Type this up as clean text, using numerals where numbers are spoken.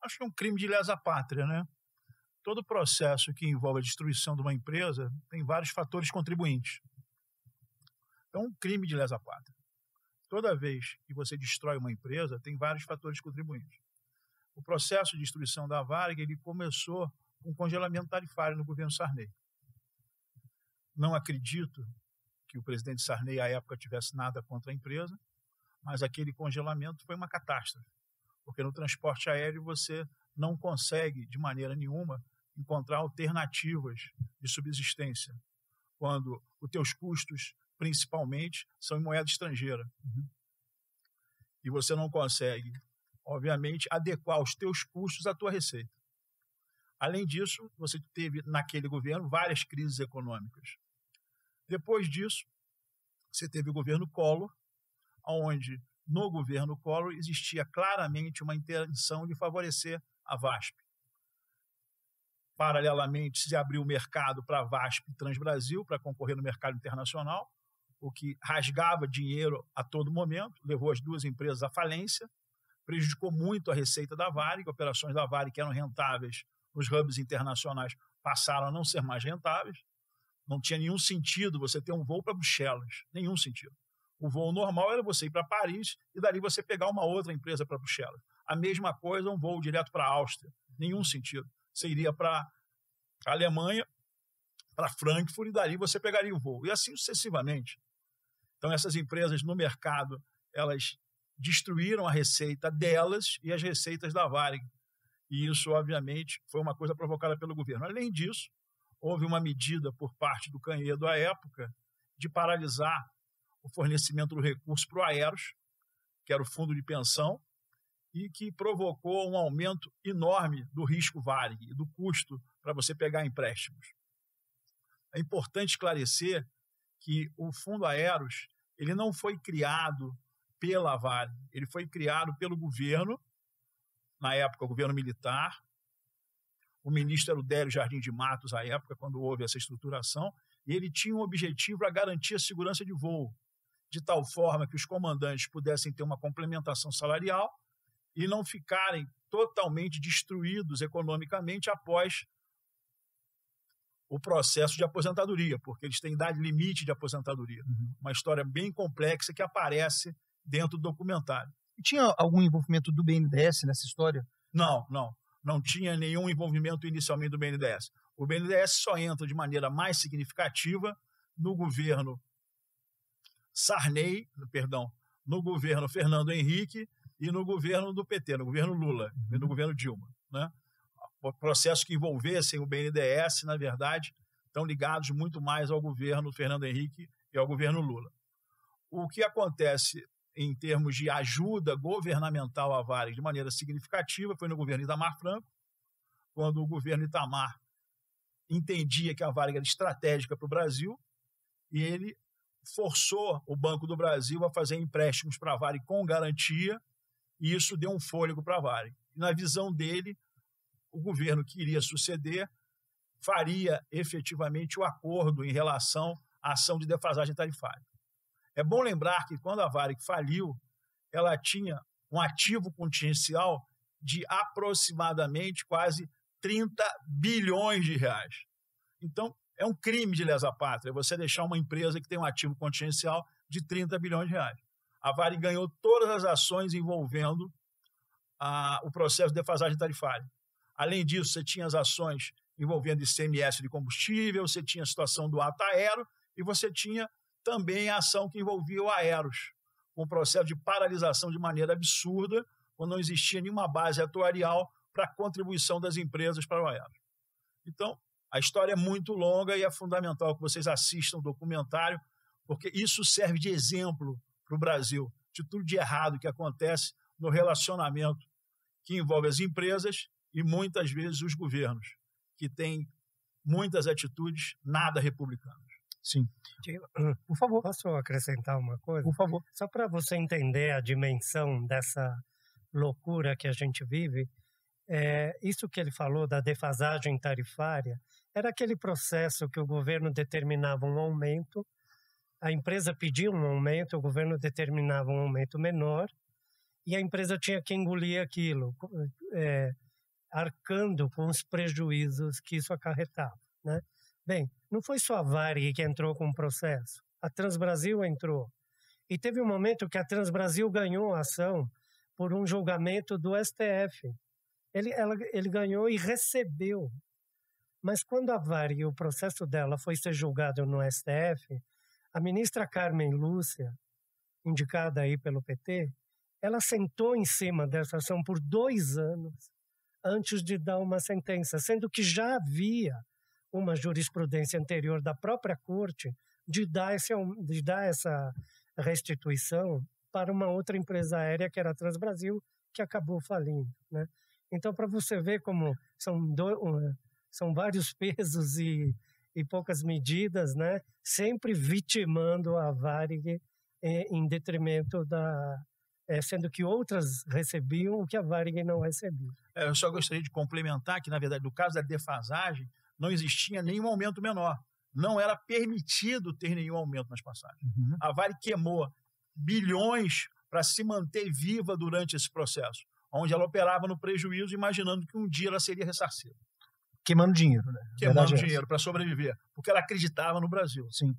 Acho que é um crime de lesa pátria, né? Todo processo que envolve a destruição de uma empresa tem vários fatores contribuintes. Então, um crime de lesa pátria. Toda vez que você destrói uma empresa, tem vários fatores contribuintes. O processo de destruição da Varig, ele começou com congelamento tarifário no governo Sarney. Não acredito que o presidente Sarney, à época, tivesse nada contra a empresa, mas aquele congelamento foi uma catástrofe, porque no transporte aéreo você não consegue, de maneira nenhuma, encontrar alternativas de subsistência, quando os teus custos, principalmente, são em moeda estrangeira. E você não consegue, obviamente, adequar os teus custos à tua receita. Além disso, você teve, naquele governo, várias crises econômicas. Depois disso, você teve o governo Collor, onde, no governo Collor, existia claramente uma intenção de favorecer a VASP. Paralelamente, se abriu o mercado para a VASP Transbrasil, para concorrer no mercado internacional, o que rasgava dinheiro a todo momento, levou as duas empresas à falência, prejudicou muito a receita da Varig, operações da Varig que eram rentáveis nos hubs internacionais passaram a não ser mais rentáveis, não tinha nenhum sentido você ter um voo para Bruxelas, nenhum sentido. O voo normal era você ir para Paris e dali você pegar uma outra empresa para Bruxelas. A mesma coisa, um voo direto para a Áustria, nenhum sentido. Você iria para a Alemanha, para Frankfurt e dali você pegaria o voo, e assim sucessivamente. Então essas empresas no mercado, elas destruíram a receita delas e as receitas da Varig. E isso, obviamente, foi uma coisa provocada pelo governo. Além disso, houve uma medida por parte do Canhedo à época de paralisar o fornecimento do recurso para o Aeros, que era o fundo de pensão, e que provocou um aumento enorme do risco Varig e do custo para você pegar empréstimos. É importante esclarecer que o fundo Aeros ele não foi criado pela Varig, ele foi criado pelo governo, na época o governo militar, o ministro era o Délio Jardim de Matos, à época, quando houve essa estruturação, e ele tinha um objetivo a garantir a segurança de voo, de tal forma que os comandantes pudessem ter uma complementação salarial e não ficarem totalmente destruídos economicamente após o processo de aposentadoria, porque eles têm idade limite de aposentadoria. Uma história bem complexa que aparece dentro do documentário. E tinha algum envolvimento do BNDES nessa história? Não tinha nenhum envolvimento inicialmente do BNDES. O BNDES só entra de maneira mais significativa no governo no governo Fernando Henrique e no governo do PT, no governo Lula e no governo Dilma, né? Processos que envolvessem o BNDES, na verdade, estão ligados muito mais ao governo Fernando Henrique e ao governo Lula. O que acontece em termos de ajuda governamental à Varig de maneira significativa foi no governo Itamar Franco, quando o governo Itamar entendia que a Varig era estratégica para o Brasil e ele forçou o Banco do Brasil a fazer empréstimos para a Varig com garantia e isso deu um fôlego para a Varig. E na visão dele, o governo que iria suceder faria efetivamente o acordo em relação à ação de defasagem tarifária. É bom lembrar que quando a Varig faliu, ela tinha um ativo contingencial de aproximadamente quase 30 bilhões de reais. Então, é um crime de lesa pátria você deixar uma empresa que tem um ativo contingencial de 30 bilhões de reais. A Varig ganhou todas as ações envolvendo o processo de defasagem tarifária. Além disso, você tinha as ações envolvendo ICMS de combustível, você tinha a situação do ato aero e você tinha também a ação que envolvia o Aeros, com o processo de paralisação de maneira absurda, quando não existia nenhuma base atuarial para a contribuição das empresas para o Aeros. Então, a história é muito longa e é fundamental que vocês assistam o documentário, porque isso serve de exemplo para o Brasil, de tudo de errado que acontece no relacionamento que envolve as empresas e muitas vezes os governos, que têm muitas atitudes nada republicanas. Sim. Por favor. Posso acrescentar uma coisa? Por favor. Só para você entender a dimensão dessa loucura que a gente vive, isso que ele falou da defasagem tarifária, era aquele processo que o governo determinava um aumento, a empresa pedia um aumento, o governo determinava um aumento menor, e a empresa tinha que engolir aquilo. arcando com os prejuízos que isso acarretava, né? Bem, não foi só a Varig que entrou com o processo, a Transbrasil entrou. E teve um momento que a Transbrasil ganhou a ação por um julgamento do STF. Ele ganhou e recebeu. Mas quando a Varig, o processo dela foi ser julgado no STF, a ministra Carmen Lúcia, indicada aí pelo PT, ela sentou em cima dessa ação por 2 anos antes de dar uma sentença, sendo que já havia uma jurisprudência anterior da própria corte de dar essa restituição para uma outra empresa aérea, que era a Transbrasil, que acabou falindo, né? Então, para você ver como são vários pesos e poucas medidas, né? Sempre vitimando a Varig em detrimento sendo que outras recebiam o que a Varig não recebia. Eu só gostaria de complementar que, na verdade, no caso da defasagem, não existia nenhum aumento menor. Não era permitido ter nenhum aumento nas passagens. Uhum. A Varig queimou bilhões para se manter viva durante esse processo, onde ela operava no prejuízo, imaginando que um dia ela seria ressarcida. Queimando dinheiro, né? Queimando dinheiro para sobreviver, porque ela acreditava no Brasil. Sim.